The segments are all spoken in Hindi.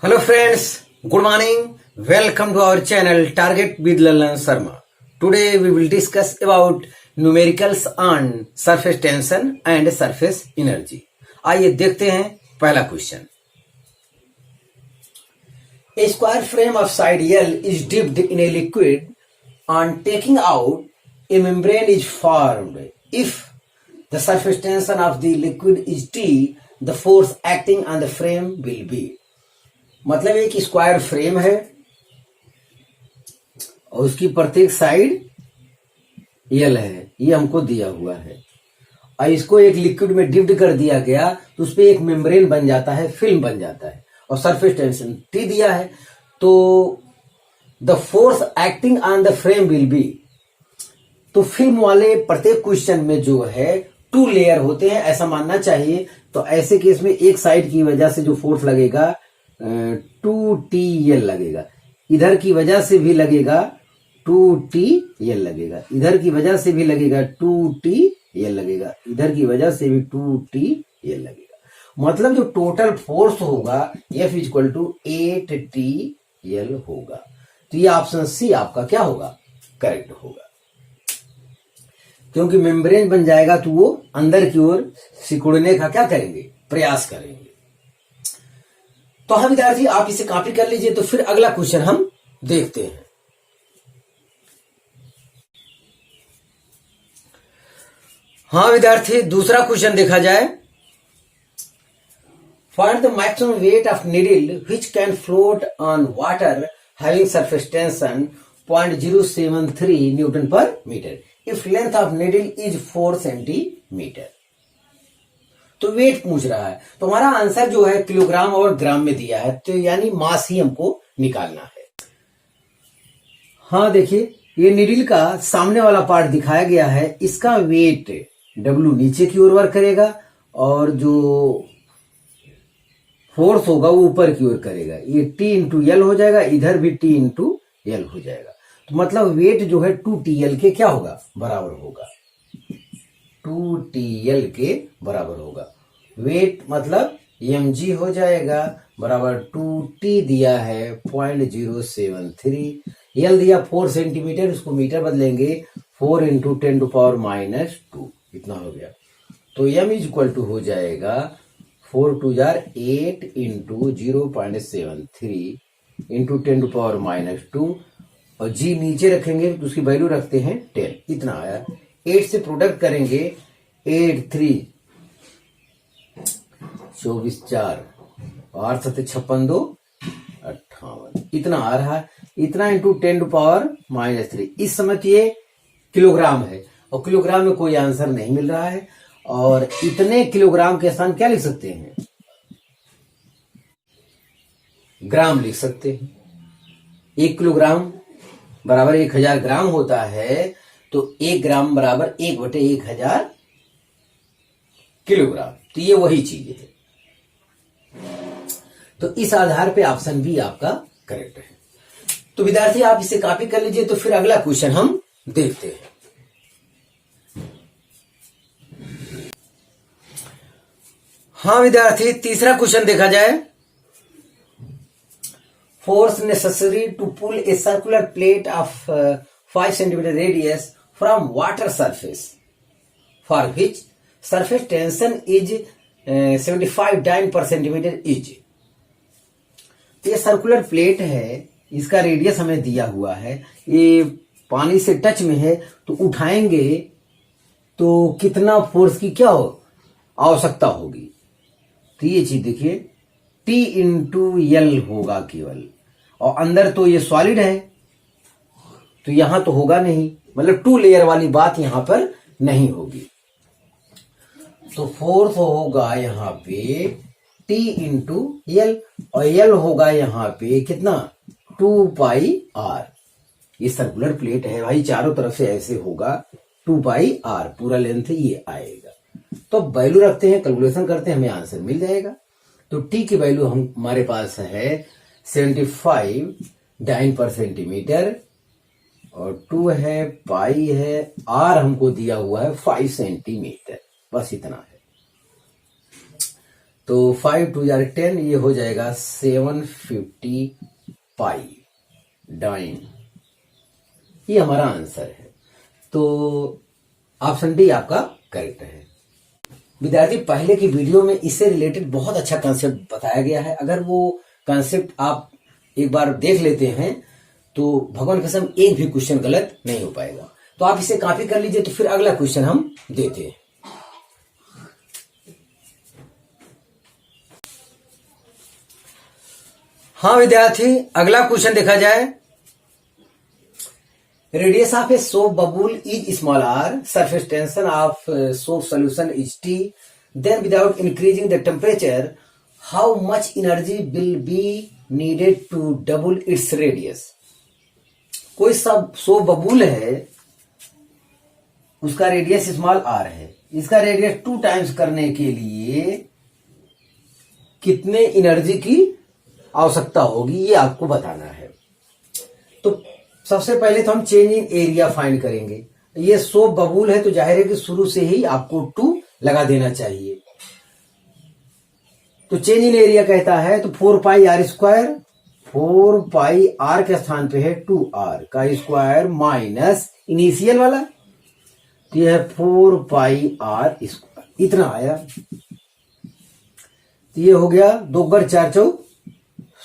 Hello friends, good morning. Welcome to our channel Target with Lalan Sharma. Today we will discuss about numericals on surface tension and surface energy. आइए देखते हैं पहला question. A square frame of side L is dipped in a liquid. On taking out, a membrane is formed. If the surface tension of the liquid is T, the force acting on the frame will be. मतलब एक स्क्वायर फ्रेम है और उसकी प्रत्येक साइड यल है, ये हमको दिया हुआ है और इसको एक लिक्विड में डिप्ड कर दिया गया तो उस पर एक मेम्ब्रेन बन जाता है, फिल्म बन जाता है और सरफेस टेंशन टी दिया है. तो the force acting on the frame will be. तो फिल्म वाले प्रत्येक क्वेश्चन में जो है 2 लेयर होते हैं ऐसा मानना चाहिए. तो ऐसे केस में एक साइड की वजह से जो फोर्स लगेगा 2TL लगेगा, इधर की वजह से भी लगेगा 2TL लगेगा, इधर की वजह से भी लगेगा 2TL लगेगा, इधर की वजह से भी 2TL लगेगा. मतलब जो टोटल फोर्स होगा F = 8TL होगा. तो ये ऑप्शन सी आपका क्या होगा, करेक्ट होगा. क्योंकि मेम्ब्रेन बन जाएगा तो वो अंदर की ओर सिकुड़ने का क्या करेंगे, प्रयास करेंगे. तो हाँ विद्यार्थी, आप इसे कॉपी कर लीजिए. तो फिर अगला क्वेश्चन हम देखते हैं. हाँ विद्यार्थी, दूसरा क्वेश्चन देखा जाए. Find the maximum weight of needle which can float on water having surface tension 0.073 newton per metre if length of needle is 4 centimetre. तो वेट पूछ रहा है, तो हमारा आंसर जो है किलोग्राम और ग्राम में दिया है, तो यानी मास ही हमको निकालना है. हाँ देखिए, ये नीडल का सामने वाला पार्ट दिखाया गया है. इसका वेट W नीचे की ओर वर्क करेगा और जो फोर्स होगा वो ऊपर की ओर करेगा. ये T × L हो जाएगा, इधर भी T × L हो जाएगा. तो मतलब वेट जो है 2TL के क्या होगा, बराबर होगा. 2TL के बराबर होगा. वेट मतलब mg हो जाएगा बराबर 2T दिया है 0.073, L दिया 4 सेंटीमीटर, उसको मीटर बदलेंगे 4 × 10⁻², इतना हो गया. तो m = हो जाएगा 4 × 8 × 0.73 × 10⁻² और g नीचे रखेंगे तो उसकी वैल्यू रखते हैं 10, इतना आया. 8 से प्रोडक्ट करेंगे 8 3 24 4 8 7 56 2 58, इतना आ रहा है. इतना × 10⁻³ इस समय ये किलोग्राम है और किलोग्राम में कोई आंसर नहीं मिल रहा है. और इतने किलोग्राम के स्थान क्या लिख सकते हैं, ग्राम लिख सकते हैं. 1 किलोग्राम बराबर 1000 ग्राम होता है. तो 1 ग्राम बराबर 1/1000 किलोग्राम. तो ये वही चीज है. तो इस आधार पे ऑप्शन बी आपका करेक्ट है. तो विद्यार्थी आप इसे कॉपी कर लीजिए. तो फिर अगला क्वेश्चन हम देखते हैं. हाँ विद्यार्थी, तीसरा क्वेश्चन देखा जाए. Force necessary to pull a circular plate of 5 centimetre radius from water surface for which surface tension is 75 dyne per centimeter is. ये सर्कुलर प्लेट है, इसका रेडियस हमें दिया हुआ है, ये पानी से टच में है. तो उठाएंगे तो कितना फोर्स की क्या हो आवश्यकता होगी. तो ये चीज देखिए T × L होगा केवल, और अंदर तो ये सॉलिड है तो यहां तो होगा नहीं, मतलब 2 लेयर वाली बात यहां पर नहीं होगी. तो फोर्स होगा यहां पे T × L और L होगा यहां पे कितना 2πr. ये सर्कुलर प्लेट है भाई, चारों तरफ से ऐसे होगा 2πr, पूरा लेंथ ये आएगा. तो वैल्यू रखते हैं, कैलकुलेशन करते हैं, हमें आंसर मिल जाएगा. तो T की वैल्यू हमारे पास है 75 डाइन पर सेंटीमीटर और 2 है, पाई है, R हमको दिया हुआ है 5 सेंटीमीटर, बस इतना है. तो 5 2 जार 10, ये हो जाएगा 750 पाई डाइन। ये हमारा आंसर है। तो ऑप्शन डी आपका करेक्ट है। विद्यार्थी, पहले की वीडियो में इससे रिलेटेड बहुत अच्छा कॉन्सेप्ट बताया गया है। अगर वो कॉन्सेप्ट आप एक बार देख लेते हैं तो भगवान कसम एक भी क्वेश्चन गलत नहीं हो पाएगा। तो आप इसे कॉपी कर लीजिए, तो फिर अगला क्वेश्चन हम देते हैं। हाँ विद्यार्थी, अगला क्वेश्चन देखा जाए। Radius of a soap bubble is small R, surface tension of soap solution is T, then without increasing the temperature how much energy will be needed to double its radius. कोई सब सोप बबूल है, उसका रेडियस स्मॉल आर है, इसका रेडियस 2 टाइम्स करने के लिए कितने एनर्जी की आवश्यकता होगी, ये आपको बताना है। तो सबसे पहले तो हम चेंज इन एरिया फाइंड करेंगे। ये सोप बबूल है तो जाहिर है कि शुरू से ही आपको 2 लगा देना चाहिए। तो चेंज इन एरिया कहता है तो 4 pi R square, 4 pi are के स्थान पे है 2r का स्क्वायर माइनस इनिशियल वाला, तो यह है 4 पाई आर स्क्वायर, इतना आया। तो ये हो गया 2 × 4 =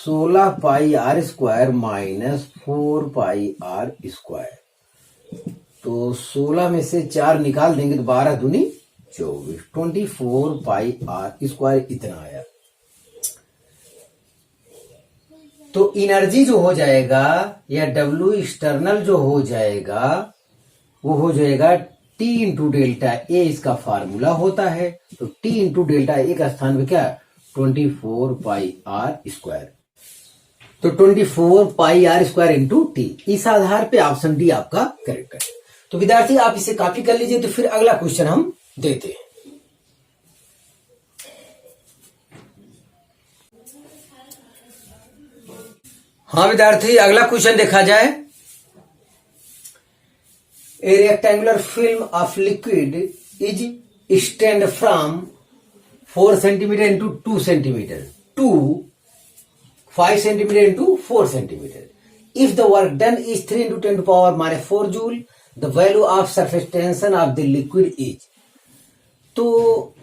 16 pi R square minus 4 pi R square. तो 16 में से 4 निकाल देंगे तो 12 दूनी 24, 24 पाई आर स्क्वायर, इतना आया। तो एनर्जी जो हो जाएगा या डब्ल्यू एक्सटर्नल जो हो जाएगा वो हो जाएगा टी इंटू डेल्टा ए, इसका फार्मूला होता है। तो टी इंटू डेल्टा ए का स्थान पे क्या, 24 पाई आर स्क्वायर। तो 24 pi R square into T, इस आधार पे ऑप्शन डी आपका करेक्ट है। तो विद्यार्थी आप इसे कॉपी कर लीजिए, तो फिर अगला क्वेश्चन हम देते हैं। हाँ विद्यार्थी, अगला क्वेश्चन देखा जाए। A rectangular film of liquid is stand from 4 centimetre into 2 centimetre to 5 centimetre into 4 centimetre. If the work done is 3 into 10 to power -4 joule, the value of surface tension of the liquid is. तो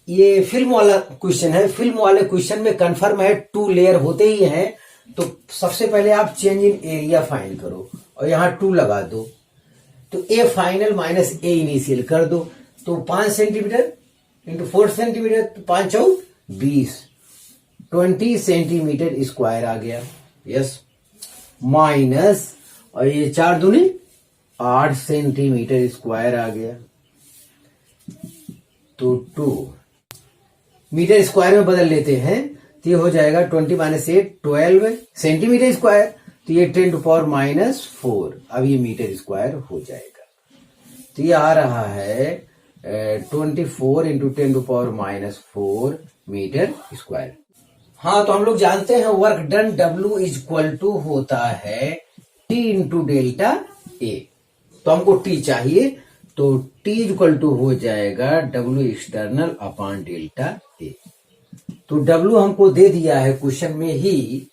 ये फिल्म वाला क्वेश्चन है। फिल्म वाले क्वेश्चन में कंफर्म है 2 लेयर होते ही हैं। तो सबसे पहले आप चेंज इन एरिया फाइंड करो और यहां 2 लगा दो। तो A final minus A initial कर दो। तो 5 सेंटीमीटर इंटू 4 सेंटीमीटर, तो 5 × 20, 20 सेंटीमीटर स्क्वायर आ गया। यस, माइनस और ये 4 दूनी 8 सेंटीमीटर स्क्वायर आ गया। तो 2 मीटर स्क्वायर में बदल लेते हैं, तो ये हो जाएगा 20 - 8 12 सेंटीमीटर स्क्वायर। तो ये 10 टू पावर -4, अब ये मीटर स्क्वायर हो जाएगा। तो ये आ रहा है 24 into 10 to power -4 metre square. हाँ, तो हम लोग जानते हैं work done W is equal to होता है T इंटू डेल्टा ए। तो हमको T चाहिए, तो T इज इक्वल टू हो जाएगा W external upon delta A. तो W हमको दे दिया है क्वेश्चन में ही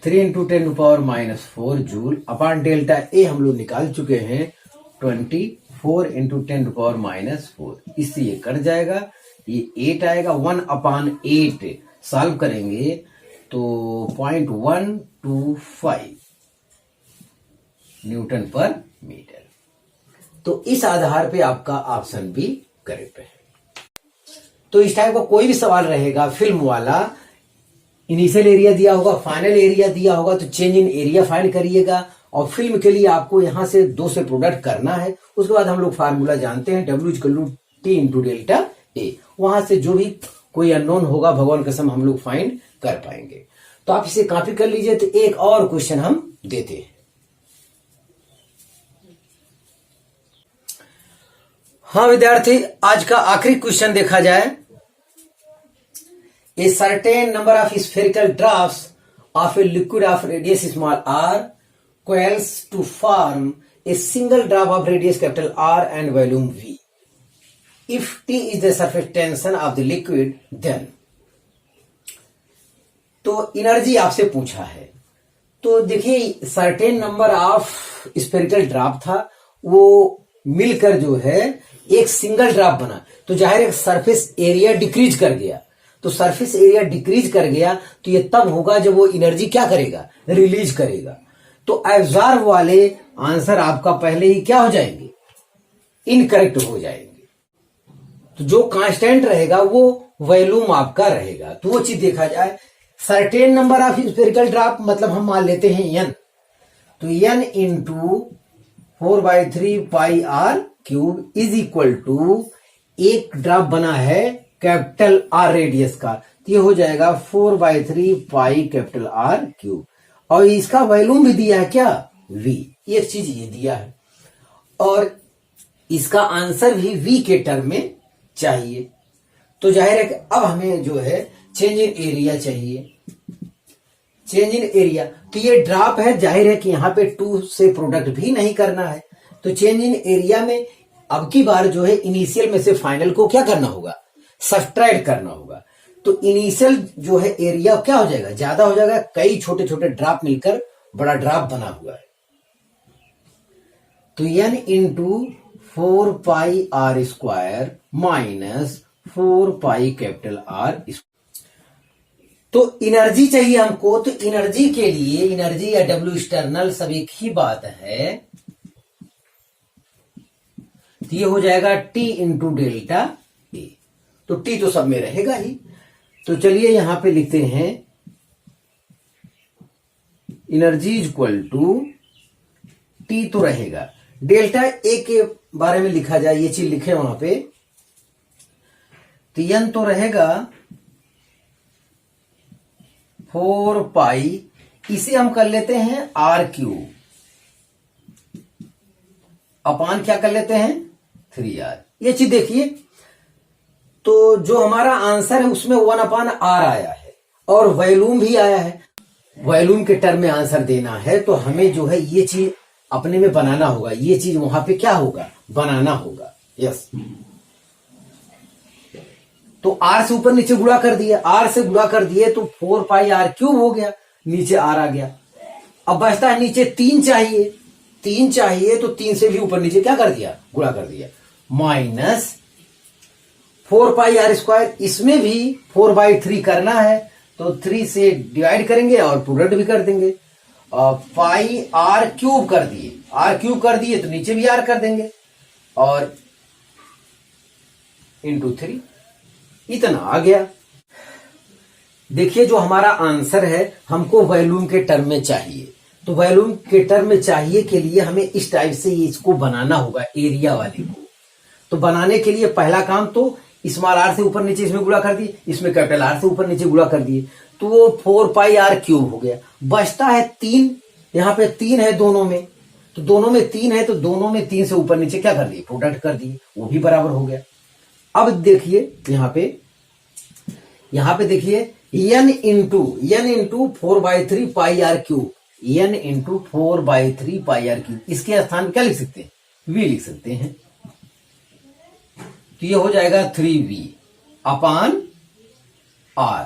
3 into 10 to power -4 joule upon delta A हम लोग निकाल चुके हैं 24 इंटू 10 टू पावर -4। इससे ये कट जाएगा, ये 8 आएगा। 1/8 सॉल्व करेंगे तो 0.125 न्यूटन पर मीटर। तो इस आधार पे आपका ऑप्शन भी करेक्ट है। तो इस टाइप का कोई भी सवाल रहेगा फिल्म वाला, इनिशियल एरिया दिया होगा, फाइनल एरिया दिया होगा, तो चेंज इन एरिया फाइंड करिएगा। और फिल्म के लिए आपको यहां से 2 से प्रोडक्ट करना है। उसके बाद हम लोग फार्मूला जानते हैं W = T into delta A. वहां से जो भी कोई अननोन होगा भगवान कसम हम लोग फाइंड कर पाएंगे। तो आप इसे कॉपी कर लीजिए। तो एक और क्वेश्चन हम देते हैं। हाँ विद्यार्थी, आज का आखिरी क्वेश्चन देखा जाए। A certain number of spherical drops of a liquid of radius small r coalesce to form a single drop of radius capital R and volume V. If T is the surface tension of the liquid then. तो एनर्जी आपसे पूछा है, तो देखिए certain number of spherical drop था, वो मिलकर जो है एक सिंगल ड्रॉप बना, तो जाहिर है सरफेस एरिया डिक्रीज कर गया। तो सरफेस एरिया डिक्रीज कर गया तो ये तब होगा जब वो एनर्जी क्या करेगा, रिलीज करेगा। तो एब्जॉर्ब वाले आंसर आपका पहले ही क्या हो जाएंगे, इनकरेक्ट हो जाएंगे। तो जो कांस्टेंट रहेगा वो वॉल्यूम आपका रहेगा। तो वो चीज देखा जाए, certain number of spherical drop मतलब हम मान लेते हैं n, तो n into 4/3 pi R cube is equal to एक ड्रॉप बना है कैपिटल आर रेडियस का, तो ये हो जाएगा 4/3 पाई कैपिटल आर क्यूब, और इसका वॉल्यूम भी दिया है क्या, v, एक चीज ये दिया है, और इसका आंसर भी v के टर्म में चाहिए। तो जाहिर है कि अब हमें जो है चेंज इन एरिया चाहिए, चेंज इन एरिया। तो ये ड्रॉप है, जाहिर है कि यहाँ पे 2 से प्रोडक्ट भी नहीं करना है, तो चेंज इन एरिया में अब की बार जो है इनिशियल में से फाइनल को क्या करना होगा, सब्ट्रैक्ट करना होगा। तो इनिशियल जो है एरिया क्या हो जाएगा, ज्यादा हो जाएगा, कई छोटे छोटे ड्रॉप मिलकर बड़ा ड्रॉप बना हुआ है। तो n into 4 pi R square minus 4 pi capital R. तो एनर्जी चाहिए हमको, तो एनर्जी के लिए एनर्जी या W एक्सटर्नल सब एक ही बात है, तो ये हो जाएगा T इंटू डेल्टा A। तो T तो सब में रहेगा ही, तो चलिए यहां पे लिखते हैं energy is equal to T तो रहेगा, डेल्टा A के बारे में लिखा जाए, ये चीज लिखे वहां पे, तो n तो रहेगा 4 पाई, इसे हम कर लेते हैं आर क्यूब अपान क्या कर लेते हैं 3r। ये चीज देखिए, तो जो हमारा आंसर है उसमें 1/r आया है और वॉल्यूम भी आया है। वॉल्यूम के टर्म में आंसर देना है तो हमें जो है ये चीज अपने में बनाना होगा, ये चीज वहां पे क्या होगा, बनाना होगा। यस, तो r से ऊपर नीचे गुणा कर दिया, r से गुणा कर दिए तो 4 पाई आर क्यूब हो गया, नीचे r आ गया। अब बचता है नीचे 3 चाहिए, 3 चाहिए तो 3 से भी ऊपर नीचे क्या कर दिया, गुणा कर दिया, माइनस 4 पाई आर स्क्वायर, इसमें भी 4/3 करना है तो 3 से डिवाइड करेंगे और प्रोडक्ट भी कर देंगे, पाई आर क्यूब कर दिए, आर क्यूब कर दिए तो नीचे भी आर कर देंगे और इंटू 3, इतना आ गया। देखिए जो हमारा आंसर है हमको वॉल्यूम के टर्म में चाहिए, तो वॉल्यूम के टर्म में चाहिए के लिए हमें इस टाइप से इसको बनाना होगा एरिया वाले को। तो बनाने के लिए पहला काम तो स्मॉल आर से ऊपर नीचे इसमें गुणा कर दिए, इसमें कैपिटल आर से ऊपर नीचे गुणा कर दिए, तो वो 4 पाई आर क्यूब हो गया। बचता है 3, यहाँ पे 3 है दोनों में, तो दोनों में 3 है तो दोनों में 3 से ऊपर नीचे क्या कर दिए, प्रोडक्ट कर दिए, वो भी बराबर हो गया। अब देखिए यहाँ पे देखिए n into 4/3 pi R cube, n into 4/3 pi R cube, इसके स्थान में क्या लिख सकते हैं, v लिख सकते हैं, तो ये हो जाएगा 3v अपान r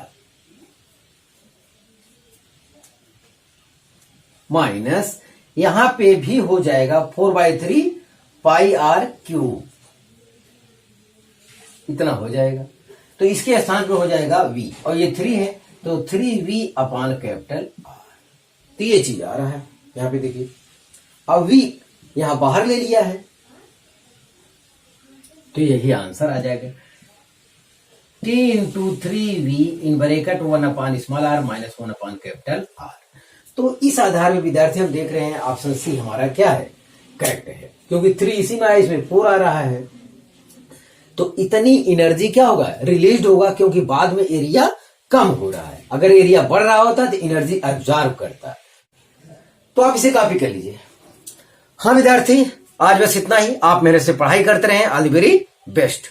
माइनस यहां पे भी हो जाएगा 4/3 पाई आर क्यूब, इतना हो जाएगा। तो इसके स्थान पे हो जाएगा v और ये 3 है तो 3v अपान कैपिटल r, तो ये चीज आ रहा है यहां पे देखिए। अब v यहां बाहर ले लिया है तो यही आंसर आ जाएगा, t into 3v in bracket 1/r minus 1/कैपिटल r। तो इस आधार में विद्यार्थी हम देख रहे हैं ऑप्शन सी हमारा क्या है, करेक्ट है, क्योंकि 3 इसी में आया, इसमें 4 आ रहा है, तो इतनी एनर्जी क्या होगा, रिलीज होगा, क्योंकि बाद में एरिया कम हो रहा है। अगर एरिया बढ़ रहा होता तो एनर्जी एब्जॉर्ब करता। तो आप इसे कॉपी कर लीजिए। हाँ विद्यार्थी, आज बस इतना ही, आप मेरे से पढ़ाई करते रहें। All the very best.